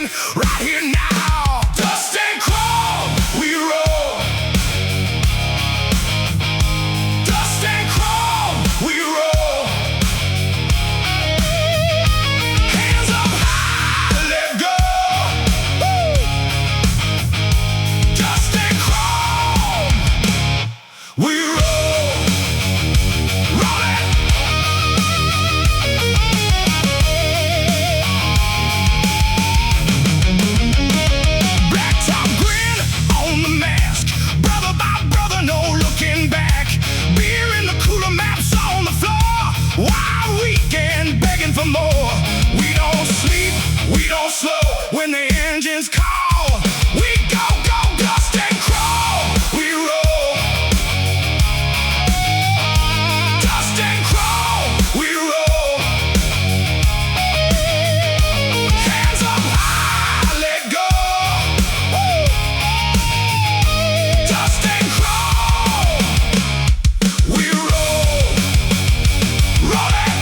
begin right here now. Dust and chrome, we roll. Dust and chrome, we roll. Hands up high, let go. Woo! Dust and chrome, we roll. Roll it. Black top grin on the mask. Brother by brother, no looking back. Beer in the cooler, maps on the floor. Wild weekend, begging for more. We don't sleep, we don't slow. When the engines call, we go, go, dust and crawl. We roll. Dust and crawl, we roll. Hands up high, let go. Woo! Dust and crawl, we roll. Roll it.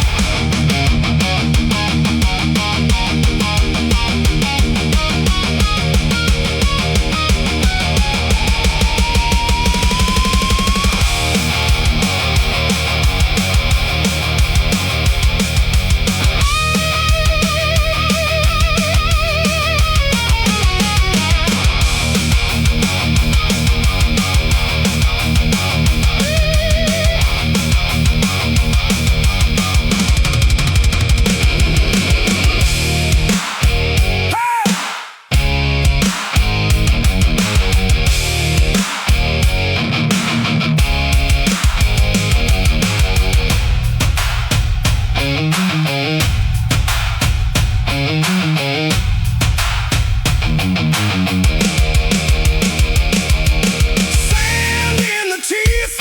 Sand in the teeth,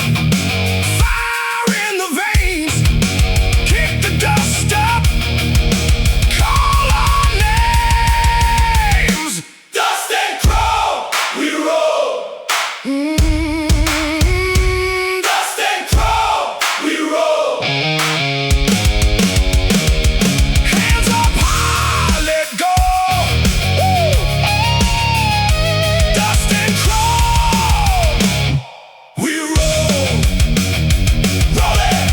fire in the veins. Kick the dust up, call our names. Dust and crawl, we roll. Dust and crawl, we roll. Hands up high, let go. Woo! Dust and crawl, we roll. Roll it.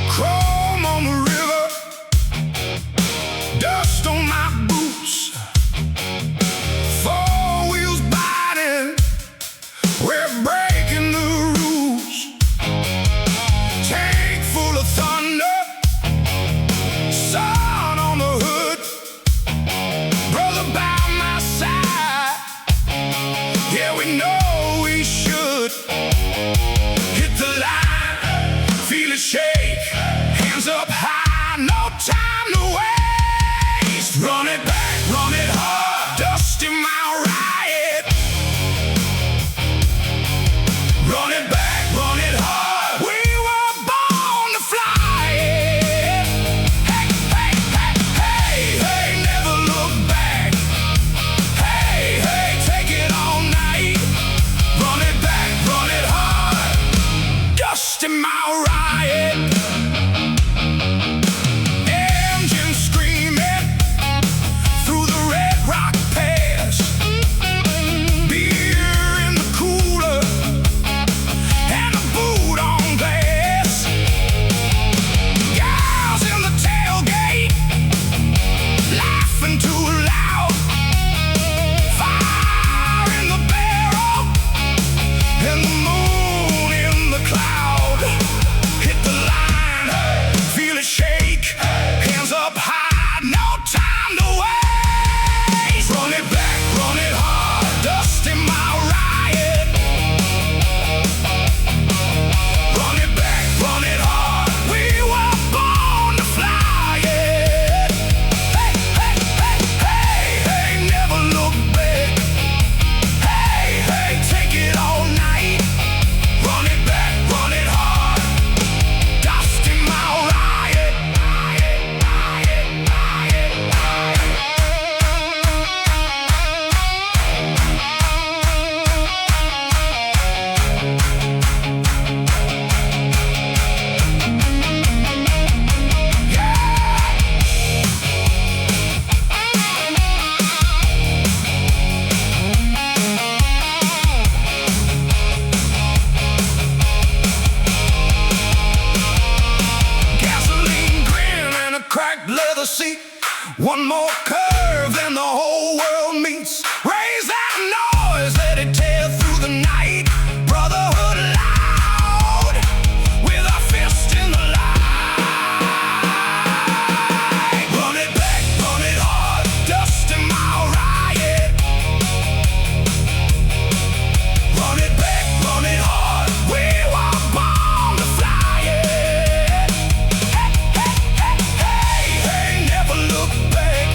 Chrome on the river, dust on my boots, four wheels biting, we're breaking the rules. Tank full of thunder, sun on the hood, brother by my side. Yeah, we know we should hit the line, feel it shake, hands up high, no time to waste. Run it back, run it hard, dust in my riot. Run it back, run it hard, we were born to fly it. Hey, hey, hey, hey, hey, never look back. Hey, hey, take it all night. Run it back, run it hard. one more curve, then the whole world meets. Raise that noise, let it tear through the night. Brotherhood loud, with our fist in the light. Run it back, run it hard, Dusty Mile riot. Run it back, run it hard, we were born to fly it. Hey, hey, hey, hey, hey, never look back.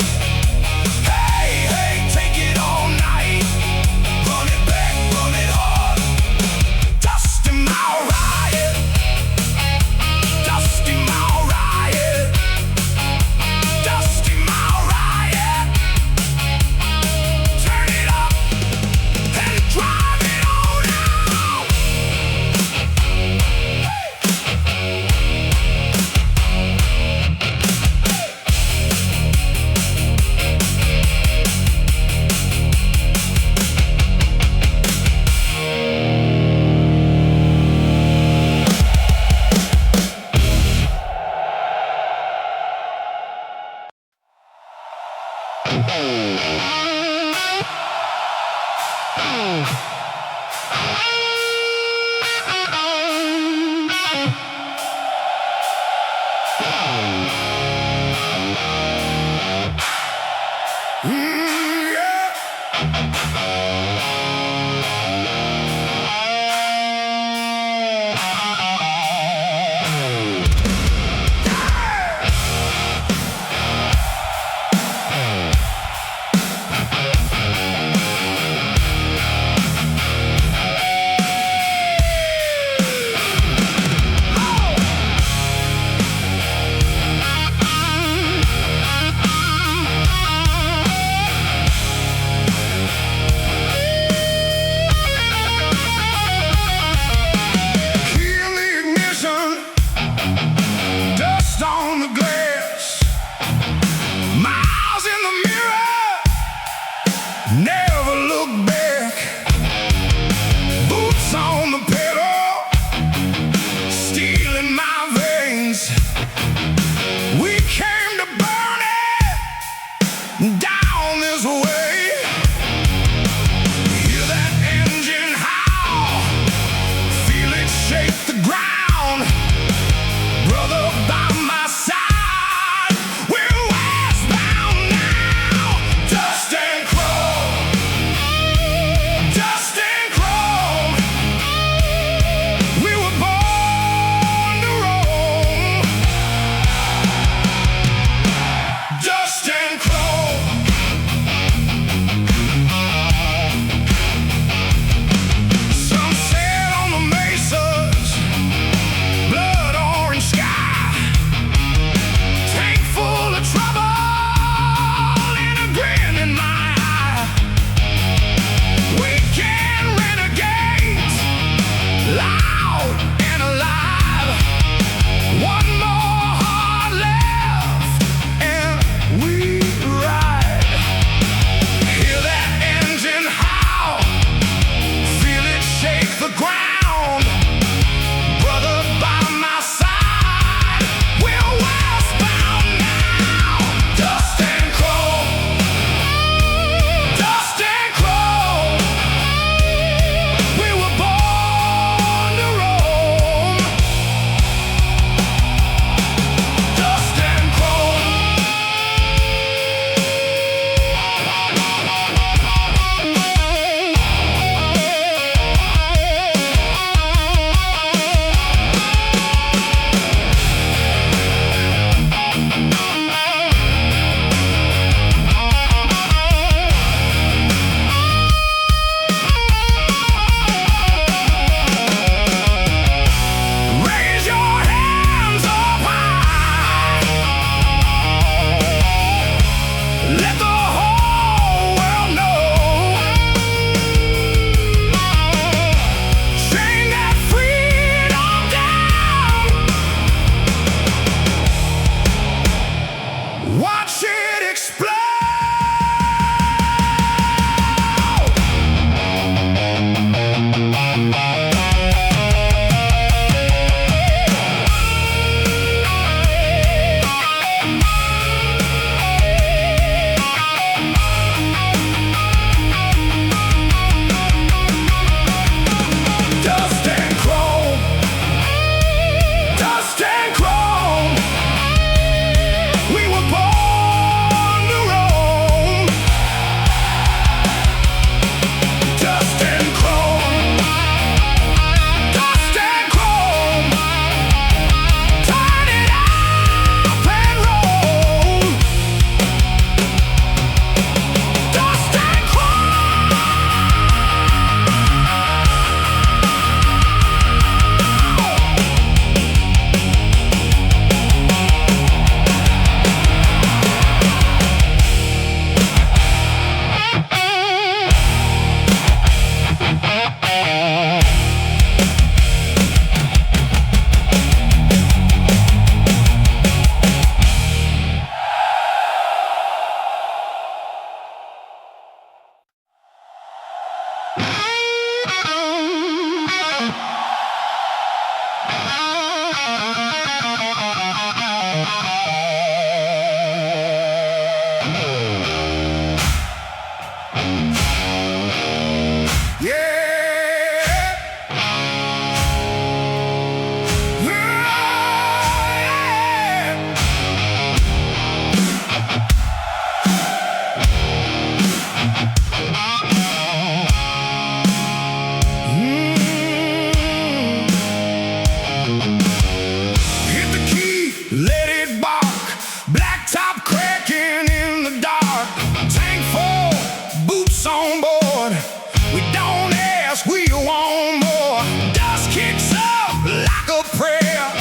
want more. Dust kicks up like a prayer.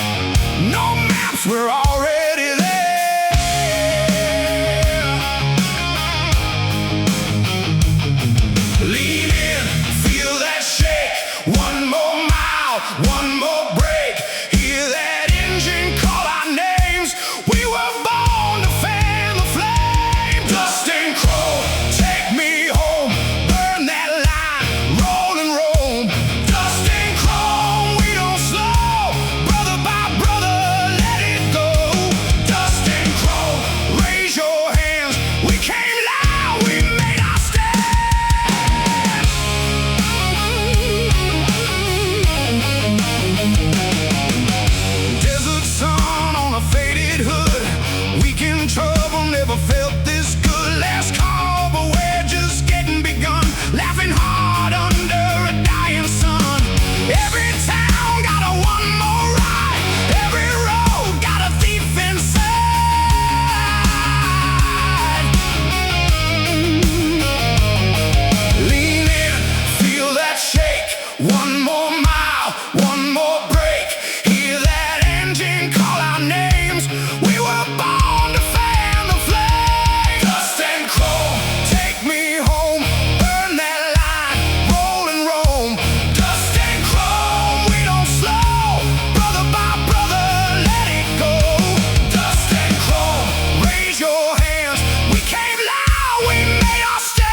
No maps, we're already there. Lean in, feel that shake. One more mile, one more break. Hear that engine call our names. We were born to fan the flame. Dust and crow, take me home. Burn that line, roll and roam. Dust and chrome, we don't slow. Brother by brother, let it go. Dust and crow, raise your hands. We came loud, we made our stand. Desert sun on a faded hood. Weak in trouble, never felt this good. Last call, but we're just getting begun. Laughing hard under a dying sun. Every town got a one more ride. Every road got a thief inside. Lean in, feel that shake. One more mile, one more break. Hear that engine call our names. We were born to fan the flame. Dust and chrome, take me home. Burn that line, roll and roam. Dust and chrome, we don't slow. Brother by brother, let it go. Dust and chrome, raise your hands. We came loud, we made our stand.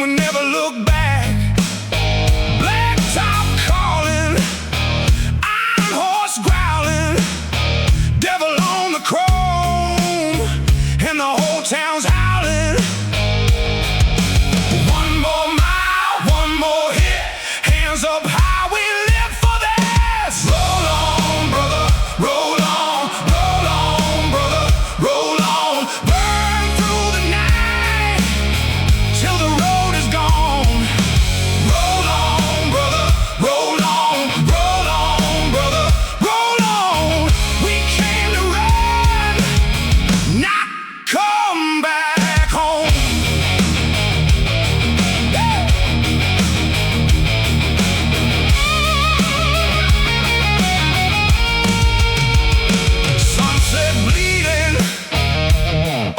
and never look back. Black top calling, iron horse growling, devil on the chrome, and the whole town's howling. One more mile, one more hit, hands up high, we live for this. Roll on, brother, roll on, roll on, brother, roll on. Burn through the night till the road is gone. Roll on, brother, roll on, roll on, brother, roll on. We came to run, not come back home. Sunset bleeding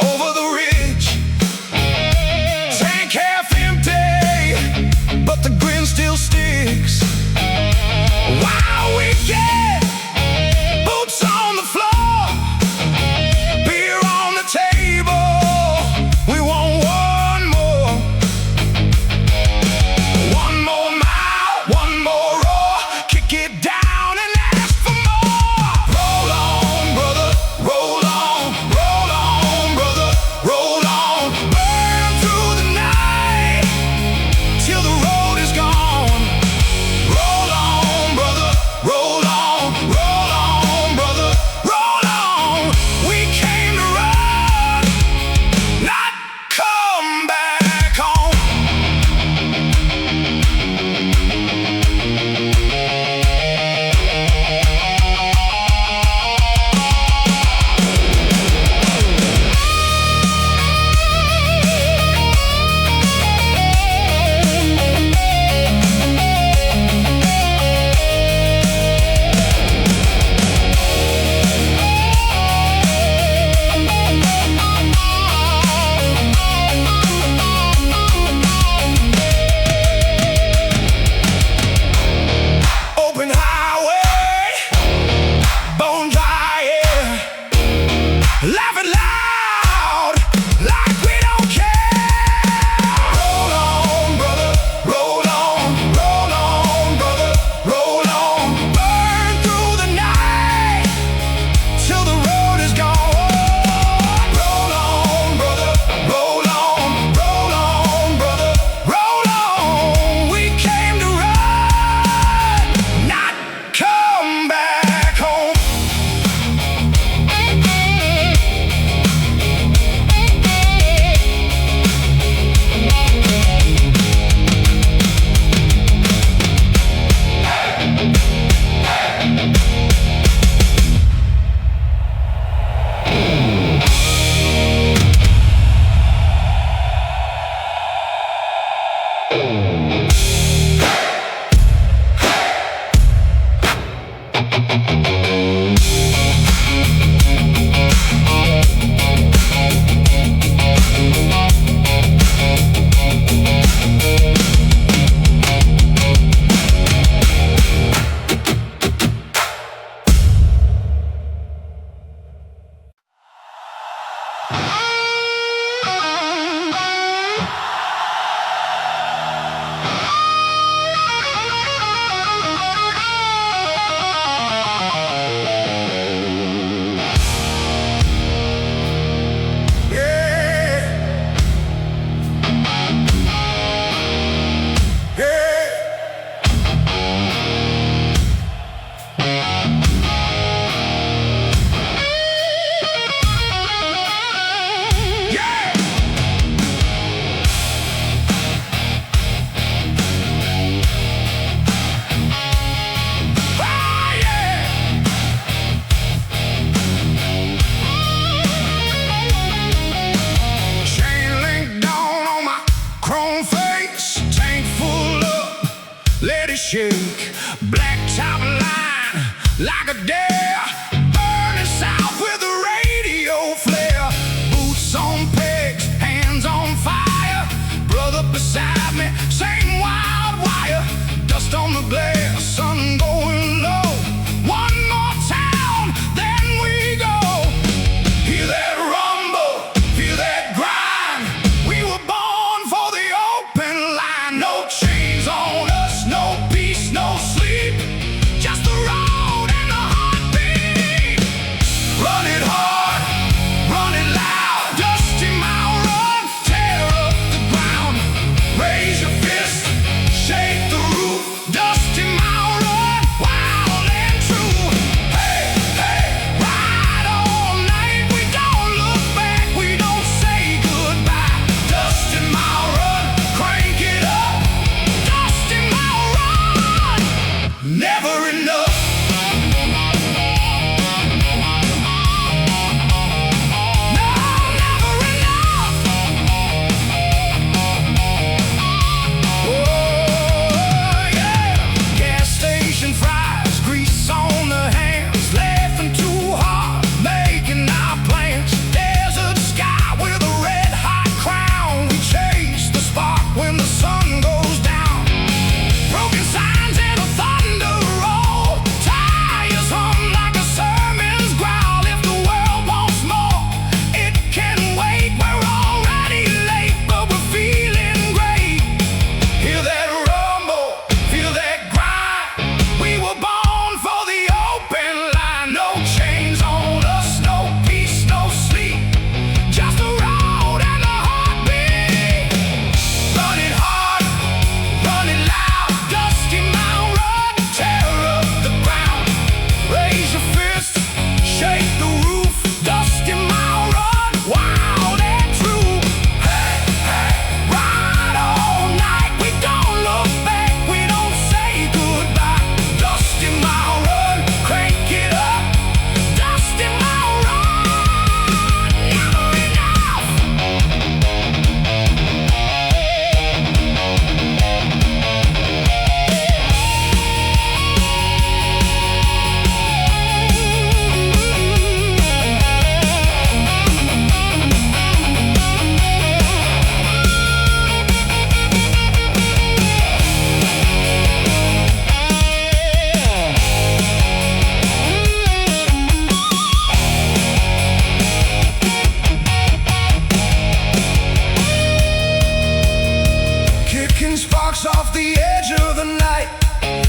over the ridge, tank half empty, but the grin still sticks. While we get boots on the floor, beer on the table, we want one more. One more mile, one more roar, kick it down and ask for more. Roll on, brother, roll on, roll on, brother, roll on. Burn through the night till the road is gone. Roll on, brother, roll on, roll on, brother, roll on. We came to run, not come back home. Open highway, bone dry air, laughing loud like we don't care. Roll on, brother, roll on, roll on, brother, roll on. Burn through the night till the road is gone. Roll on, brother, roll on, roll on, brother, roll on. We came to run, not come back home. Shake, black top line like a dare, burning south with a radio flare. Boots on pegs, hands on fire, brother beside me, same wild wire. Dust on the glare, sun going low. One more town, then we go. Hear that rumble, feel that grind. We were born for the open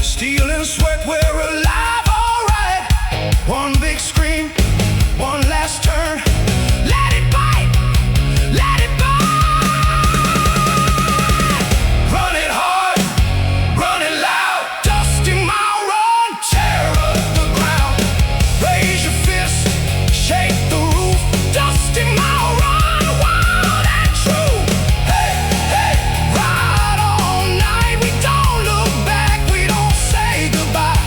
Steel and sweat, we're alive, alright. One big scream, one last turn. Let it bite, let it bite. Run it hard, run it loud. Dusty Mile run, tear up the ground. Raise your fist, shake the roof. Dusty Mile run, wild and true. Hey, hey, ride all night. We don't look back, we don't say goodbye.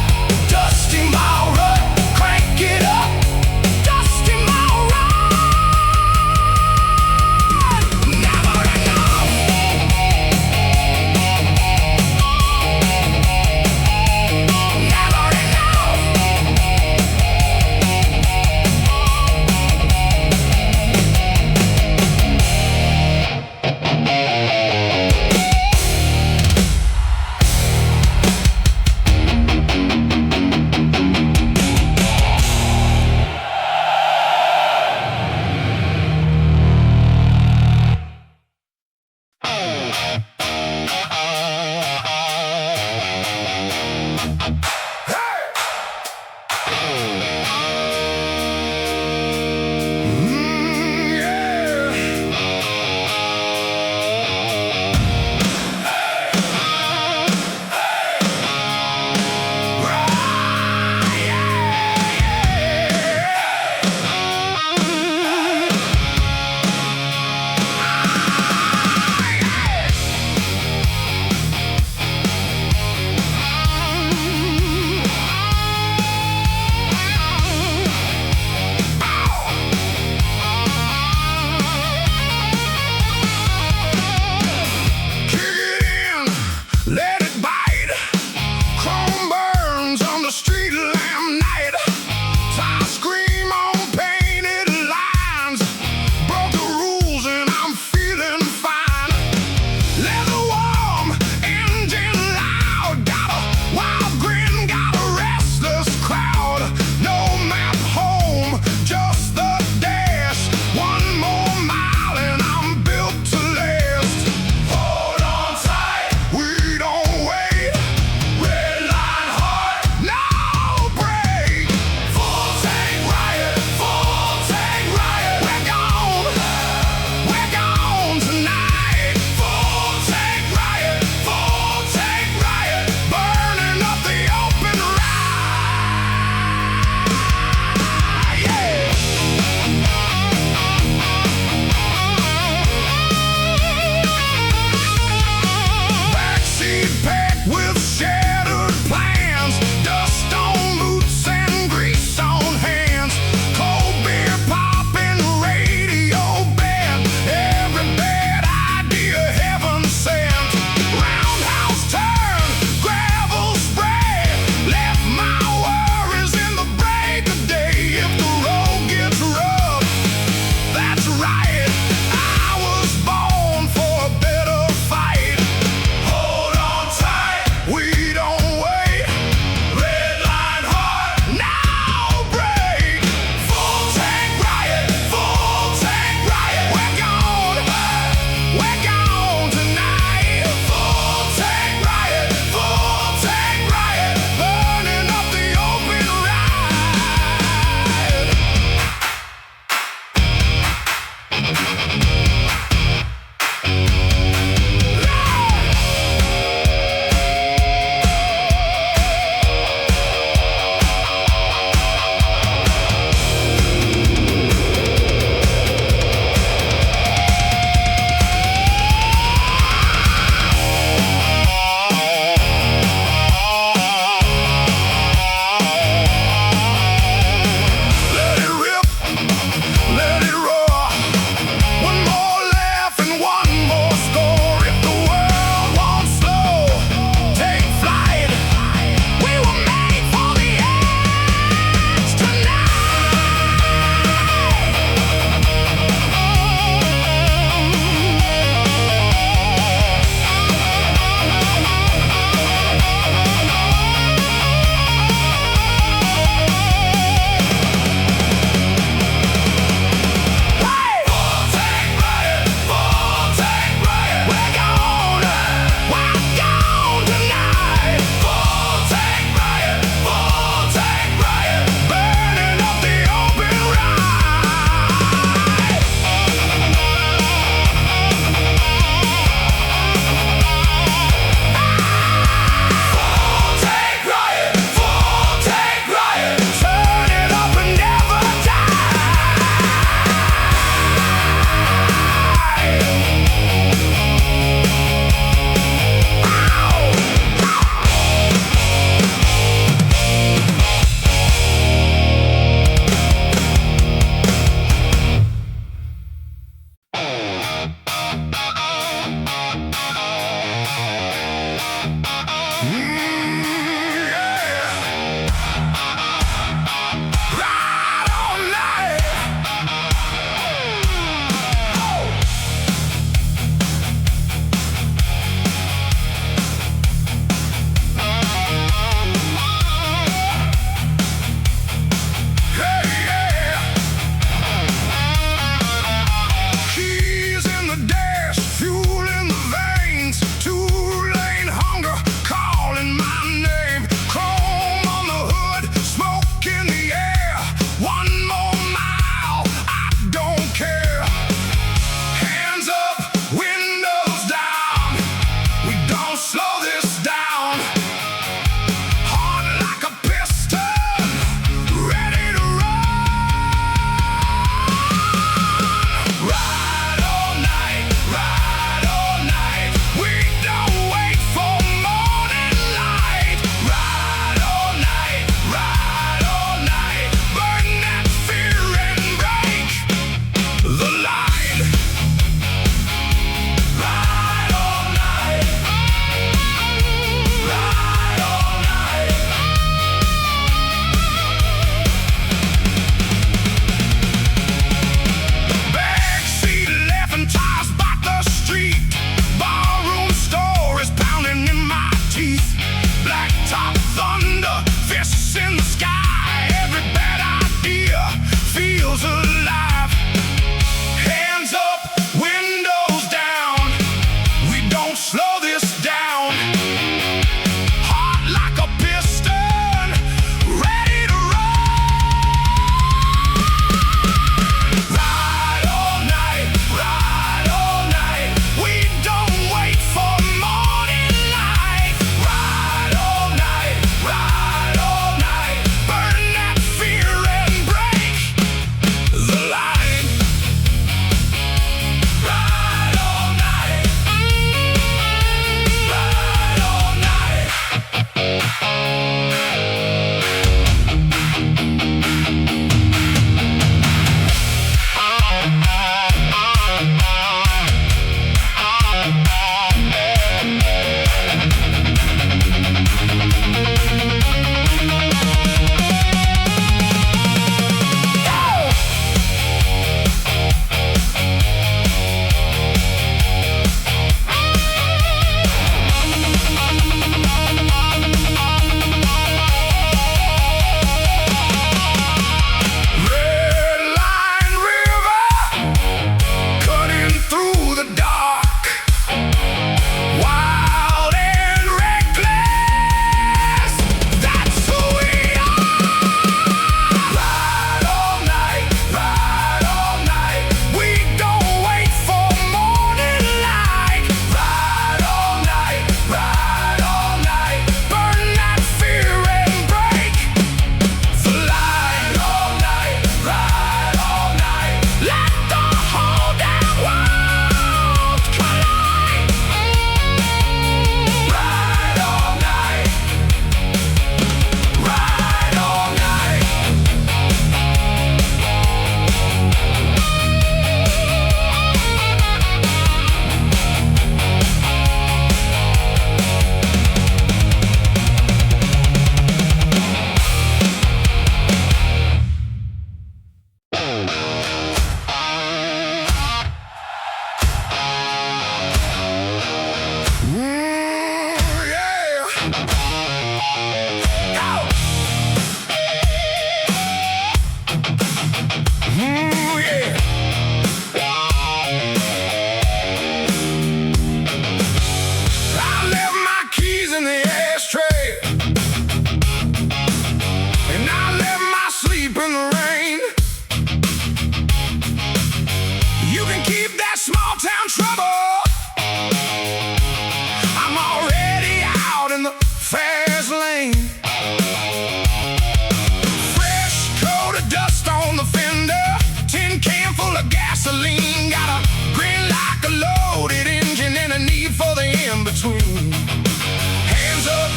Hands up,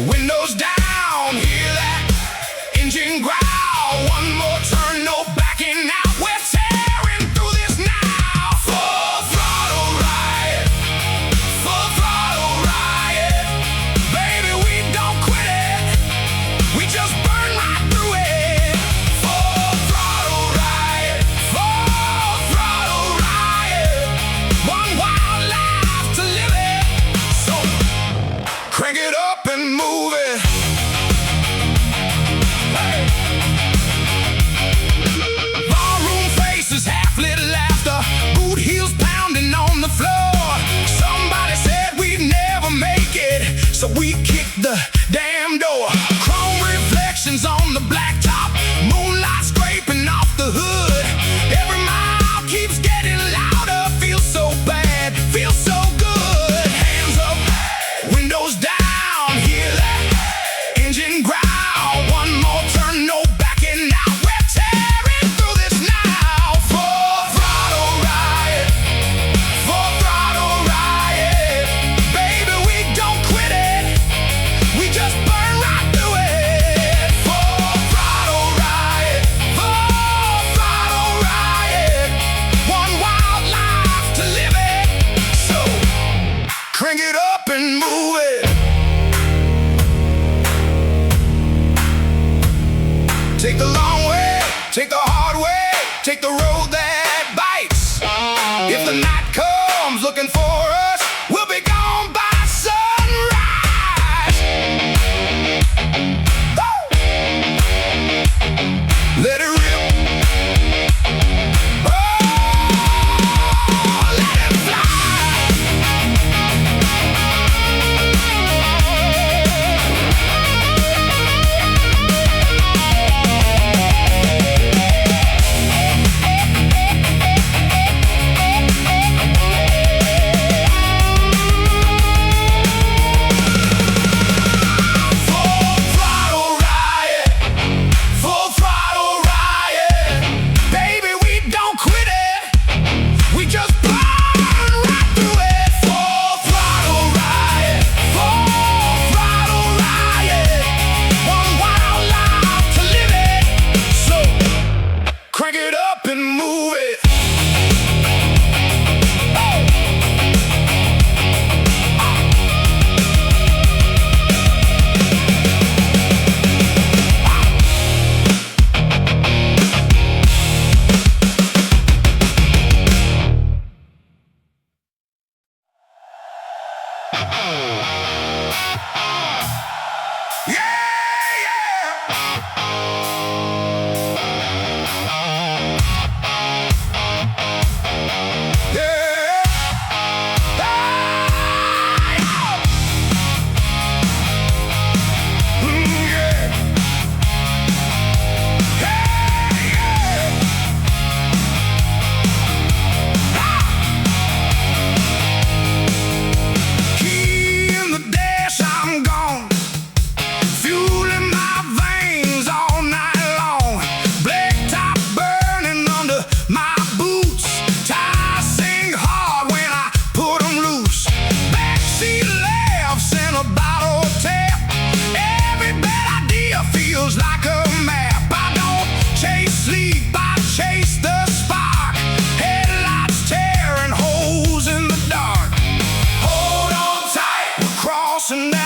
windows down, hear that engine growl. One more turn, no backing out. We're tearing through this now. Full throttle riot, full throttle riot. Baby, we don't quit it, we just burn right through it. Full throttle riot, full throttle riot. One wild life to live it, so crank it up and move it. Hey. Ballroom faces, half-lit laughter, boot heels pounding on the floor. Somebody said we'd never make it, so we kicked the damn door. Chrome reflections on the blacktop, moonlight scraping off the hood. Every mile keeps getting louder, feels so bad, feels so good. Hands up, windows down, hear that engine growl. One more turn, no backing out. We're tearing through this now. Full throttle riot, full throttle riot. Baby, we don't quit it, we just burn right through it. Full throttle riot, full throttle riot. One wild life to live it, so crank it up and move it. Take the long way, take the hard way, take the road that bites. If the night comes looking for us, we'll be gone by sunrise. Woo! Let it rip. Oh, let it fly. Full throttle riot, full throttle riot. Baby, we don't quit it, we just burn right through it. Full throttle riot, full throttle riot. One wild life to live it, so crank it up and move it. Key in the dash, I'm gone, fueling my veins all night long. Black top burning under my boots, tires sing hard when I put them loose. Backseat laughs in a bottle tap, every bad idea feels like a map. I don't chase sleep, I chase the spark. Headlights tearing holes in the dark. Hold on tight, we're crossing that